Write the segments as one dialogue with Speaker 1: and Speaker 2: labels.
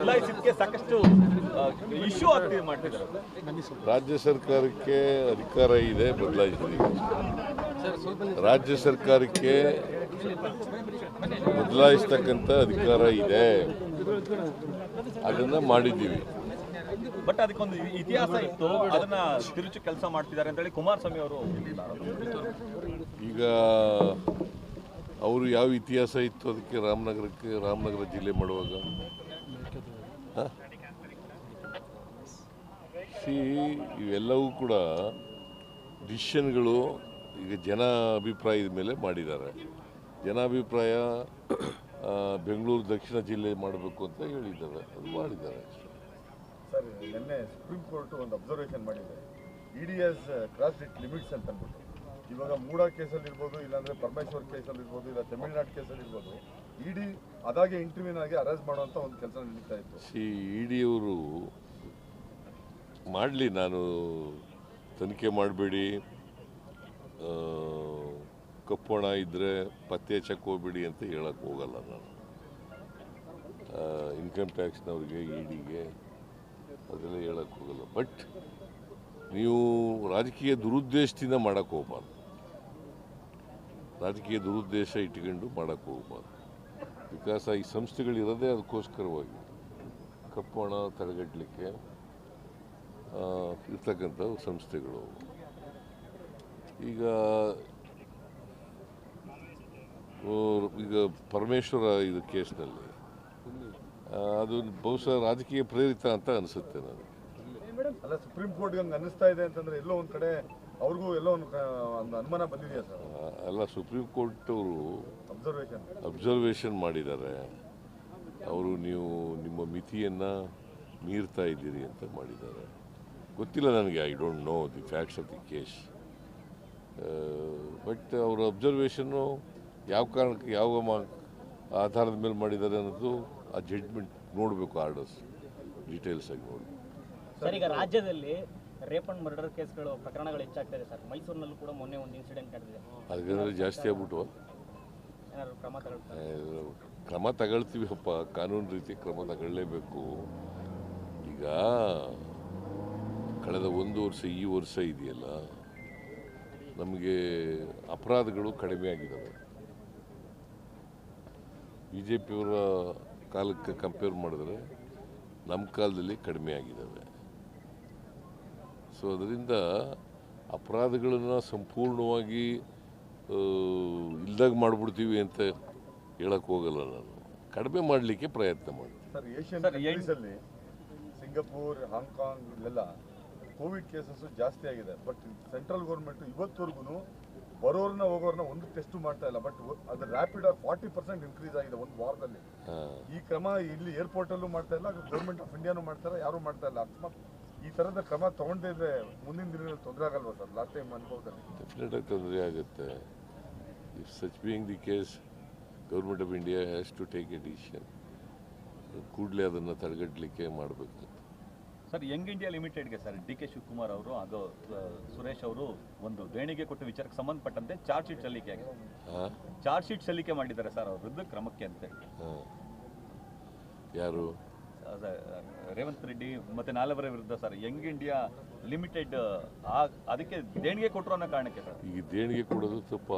Speaker 1: ಬದಲಾಯಿಸಿದ್ದಕ್ಕೆ ಸಾಕಷ್ಟು ಇಶ್ಯೂ ಆಗ್ತಿದೆ ಮಾಡ್ತಿದ್ದಾರೆ.
Speaker 2: ರಾಜ್ಯ ಸರ್ಕಾರಕ್ಕೆ ಅಧಿಕಾರ ಇದೆ, ಬದಲಾಯಿಸಿದೆ. ರಾಜ್ಯ ಸರ್ಕಾರಕ್ಕೆ ಬದಲಾಯಿಸ್ತಕ್ಕಂಥ ಅಧಿಕಾರ ಇದೆ, ಅದನ್ನ ಮಾಡಿದ್ದೀವಿ.
Speaker 1: ಬಟ್ ಅದಕ್ಕೊಂದು ಇತಿಹಾಸ ಇತ್ತು, ಅದನ್ನ ತಿರುಚಿ ಕೆಲಸ ಮಾಡ್ತಿದ್ದಾರೆ ಅಂತ ಹೇಳಿ ಕುಮಾರಸ್ವಾಮಿ ಅವರು.
Speaker 2: ಈಗ ಅವರು ಯಾವ ಇತಿಹಾಸ ಇತ್ತು ಅದಕ್ಕೆ ರಾಮನಗರ ಜಿಲ್ಲೆ ಮಾಡುವಾಗ ಇವೆಲ್ಲವೂ ಕೂಡ ಡಿಸಿಷನ್ಗಳು ಈಗ ಜನ ಅಭಿಪ್ರಾಯದ ಮೇಲೆ ಮಾಡಿದ್ದಾರೆ. ಜನಾಭಿಪ್ರಾಯ ಬೆಂಗಳೂರು ದಕ್ಷಿಣ ಜಿಲ್ಲೆ ಮಾಡಬೇಕು ಅಂತ ಹೇಳಿದ್ದಾರೆ, ಅದು ಮಾಡಿದ್ದಾರೆ.
Speaker 3: ಸರ್, ನಿನ್ನೆ ಸುಪ್ರೀಂ ಕೋರ್ಟ್ ಒಂದು ಅಬ್ಸರ್ವೇಷನ್ ಮಾಡಿದೆ, ಇಡಿ ಹ್ಯಾಸ್ ಕ್ರಾಸ್ಡ್ ಇಟ್ ಲಿಮಿಟ್ಸ್ ಅಂತ ಅಂದ್ಬಿಟ್ಟು. ಇವಾಗ ಮೂಡಾ ಕೇಸಲ್ಲಿ ಇರ್ಬೋದು, ಇಲ್ಲಾಂದ್ರೆ ಪರಮೇಶ್ವರ್ ಕೇಸಲ್ಲಿ ಇರ್ಬೋದು, ಇಲ್ಲ ತಮಿಳುನಾಡು ಕೇಸಲ್ಲಿ ಇರ್ಬೋದು, ಇಡಿ ಅದಾಗೆ ಇಂಟರ್ವ್ಯೂನ್ ಆಗಿ ಅರೆಸ್ಟ್ ಮಾಡುವಂತ ಒಂದು ಕೆಲಸ ನಡೀತಾ ಇತ್ತು.
Speaker 2: ಇಡಿಯವರು ಮಾಡಲಿ, ನಾನು ತನಿಖೆ ಮಾಡಬೇಡಿ, ಕಪ್ಪೋಣ ಇದ್ದರೆ ಪತ್ತೆ ಹಚ್ಚಕ್ಕೆ ಹೋಗ್ಬೇಡಿ ಅಂತ ಹೇಳಕ್ಕೆ ಹೋಗಲ್ಲ ನಾನು. ಇನ್ಕಮ್ ಟ್ಯಾಕ್ಸ್ನವ್ರಿಗೆ, ಇಡಿಗೆ ಅದೆಲ್ಲ ಹೇಳಕ್ಕೆ ಹೋಗಲ್ಲ. ಬಟ್ ನೀವು ರಾಜಕೀಯ ದುರುದ್ದೇಶದಿಂದ ಮಾಡೋಕ್ಕೆ ಹೋಗ್ಬಾರ್ದು, ರಾಜಕೀಯ ದುರುದ್ದೇಶ ಇಟ್ಕೊಂಡು ಮಾಡೋಕ್ಕೆ ಹೋಗ್ಬಾರ್ದು. ಬಿಕಾಸ್ ಈ ಸಂಸ್ಥೆಗಳಿರೋದೇ ಅದಕ್ಕೋಸ್ಕರವಾಗಿ, ಕಪ್ಪು ಹಣ ತಡೆಗಟ್ಟಲಿಕ್ಕೆ ಇರ್ತಕ್ಕಂಥ ಸಂಸ್ಥೆಗಳು. ಈಗ ಪರಮೇಶ್ವರ ಇದು ಕೇಸ್ನಲ್ಲಿ ಅದು ಬಹುಶಃ ರಾಜಕೀಯ ಪ್ರೇರಿತ ಅಂತ ಅನಿಸುತ್ತೆ ನನಗೆ.
Speaker 3: ಅಲ್ಲ, ಸುಪ್ರೀಂ ಕೋರ್ಟ್ ಹಂಗೆ ಅನ್ನಿಸ್ತಾ ಇದೆ ಅಂತಂದ್ರೆ ಎಲ್ಲೋ ಒಂದು ಕಡೆ ಅವ್ರಿಗೂ ಎಲ್ಲೋ ಒಂದು ಅನುಮಾನ ಬಂದಿದೆಯಾ ಸರ್?
Speaker 2: ಅಲ್ಲ, ಸುಪ್ರೀಂ ಕೋರ್ಟ್ ಅವರು ಅಬ್ಸರ್ವೇಷನ್ ಮಾಡಿದ್ದಾರೆ. ಅವರು ನೀವು ನಿಮ್ಮ ಮಿತಿಯನ್ನು ಮೀರ್ತಾ ಇದ್ದೀರಿ ಅಂತ ಮಾಡಿದ್ದಾರೆ. ಗೊತ್ತಿಲ್ಲ ನನಗೆ, I don't know the facts of the case. But ಅವರ ಅಬ್ಸರ್ವೇಷನ್ನು ಯಾವ ಕಾರಣಕ್ಕೆ, ಯಾವ ಆಧಾರದ ಮೇಲೆ ಮಾಡಿದ್ದಾರೆ ಅನ್ನೋದು ಆ ಜಡ್ಜ್ಮೆಂಟ್ ನೋಡಬೇಕು, ಆರ್ಡರ್ಸ್ ಡೀಟೇಲ್ಸ್ ಆಗಿ ನೋಡಬೇಕು.
Speaker 4: ಸರ್, ಈಗ ರಾಜ್ಯದಲ್ಲಿ ರೇಪ್ ಅಂಡ್ ಮರ್ಡರ್ ಕೇಸ್ಗಳು ಪ್ರಕರಣಗಳು ಹೆಚ್ಚಾಗ್ತದೆ ಸರ್. ಮೈಸೂರಿನಲ್ಲೂ ಕೂಡ ಮೊನ್ನೆ ಒಂದು ಇನ್ಸಿಡೆಂಟ್ ನಡೆದಿದೆ.
Speaker 2: ಅದಕ್ಕೆ ಜಾಸ್ತಿ ಆಗ್ಬಿಟ್ಟು
Speaker 4: ಏನಾದ್ರು
Speaker 2: ಕ್ರಮ ತಗೊಳ್ತೀವಿಪ್ಪ, ಕಾನೂನು ರೀತಿ ಕ್ರಮ ತಗೊಳ್ಳೇಬೇಕು. ಈಗ ಕಳೆದ ಒಂದು ವರ್ಷ, ಈ ವರ್ಷ ಇದೆಯಲ್ಲ, ನಮಗೆ ಅಪರಾಧಗಳು ಕಡಿಮೆ ಆಗಿದ್ದಾವೆ. ಬಿ ಜೆ ಪಿಯವರ ಕಾಲಕ್ಕೆ ಕಂಪೇರ್ ಮಾಡಿದ್ರೆ ನಮ್ಮ ಕಾಲದಲ್ಲಿ ಕಡಿಮೆ ಆಗಿದ್ದಾವೆ. ಸೊ ಅದರಿಂದ ಅಪರಾಧಗಳನ್ನು ಸಂಪೂರ್ಣವಾಗಿ ಇಲ್ದಾಗ ಮಾಡಿಬಿಡ್ತೀವಿ ಅಂತ ಹೇಳಕ್ಕೆ ಹೋಗಲ್ಲ ನಾನು. ಕಡಿಮೆ ಮಾಡಲಿಕ್ಕೆ ಪ್ರಯತ್ನ ಮಾಡ್ತೀನಿ.
Speaker 3: ಸರ್, ಏಷ್ಯನ್ ಕಂಟ್ರೀಸಲ್ಲಿ ಸಿಂಗಪೂರ್, ಹಾಂಗ್ಕಾಂಗ್ ಇಲ್ಲೆಲ್ಲ ಕೋವಿಡ್ ಕೇಸಸ್ ಜಾಸ್ತಿ ಆಗಿದೆ. ಬಟ್ ಸೆಂಟ್ರಲ್ ಗೌರ್ಮೆಂಟ್ ಇವತ್ತವರೆಗೂ ಬರೋರ್ನ ಹೋಗೋರ್ನ ಒಂದು ಟೆಸ್ಟ್ ಮಾಡ್ತಾ ಇಲ್ಲ. ಬಟ್ ಅದು ರ್ಯಾಪಿಡ್ 40% ಇನ್ಕ್ರೀಸ್ ಆಗಿದೆ ಒಂದು ವಾರದಲ್ಲಿ. ಈ ಕ್ರಮ ಇಲ್ಲಿ ಏರ್ಪೋರ್ಟ್ ಅಲ್ಲೂ ಮಾಡ್ತಾ ಇಲ್ಲ, ಗೌರ್ಮೆಂಟ್ ಆಫ್ ಇಂಡಿಯಾನು ಮಾಡ್ತಾರೆ, ಯಾರು ಮಾಡ್ತಾ ಇಲ್ಲ. ಅಕಸ್ಮಾತ್ ಈ ತರದ ಕ್ರಮ ತಗೊಂಡೇ ಇದ್ರೆ ಮುಂದಿನ ದಿನಗಳಲ್ಲಿ ತೊಂದರೆ ಆಗಲ್ವಾ ಸರ್? ಲಾಸ್ಟ್ ಟೈಮ್ ಅನುಭವದಲ್ಲಿ
Speaker 2: ಡೆಫಿನೆಟ್ ಆಗಿ ತೊಂದರೆ ಆಗುತ್ತೆ. If such being the case, government of India has to take a decision. ಕೂಡಲೇ ಅದನ್ನು ತಡೆಗಟ್ಟಲಿಕ್ಕೆ ಮಾಡಬೇಕು.
Speaker 1: ಸರ್, ಯಂಗ್ ಇಂಡಿಯಾ ಲಿಮಿಟೆಡ್ಗೆ ಸರ್ ಡಿ.ಕೆ. ಶಿವಕುಮಾರ್ ಅವರು ಹಾಗೂ ಸುರೇಶ್ ಅವರು ಒಂದು ದೇಣಿಗೆ ಕೊಟ್ಟ ವಿಚಾರಕ್ಕೆ ಸಂಬಂಧಪಟ್ಟಂತೆ ಚಾರ್ಜ್ ಶೀಟ್ ಸಲ್ಲಿಕೆ ಮಾಡಿದ್ದಾರೆ ಸರ್, ಅವ್ರ ವಿರುದ್ಧ ಕ್ರಮಕ್ಕೆ ಅಂತ.
Speaker 2: ಯಾರು?
Speaker 1: ರೇವಂತ್ ರೆಡ್ಡಿ ಮತ್ತೆ ನಾಲ್ವರ ವಿರುದ್ಧ ಸರ್, ಯಂಗ್ ಇಂಡಿಯಾ ಲಿಮಿಟೆಡ್ ಅದಕ್ಕೆ ದೇಣಿಗೆ ಕೊಟ್ಟರು ಅನ್ನೋ ಕಾರಣಕ್ಕೆ ಸರ್.
Speaker 2: ಈಗ ದೇಣಿಗೆ ಕೊಡೋದು ತಪ್ಪ?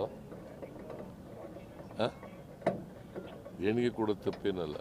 Speaker 2: ದೇಣಿಗೆ ಕೊಡೋದು ತಪ್ಪೇನಲ್ಲ.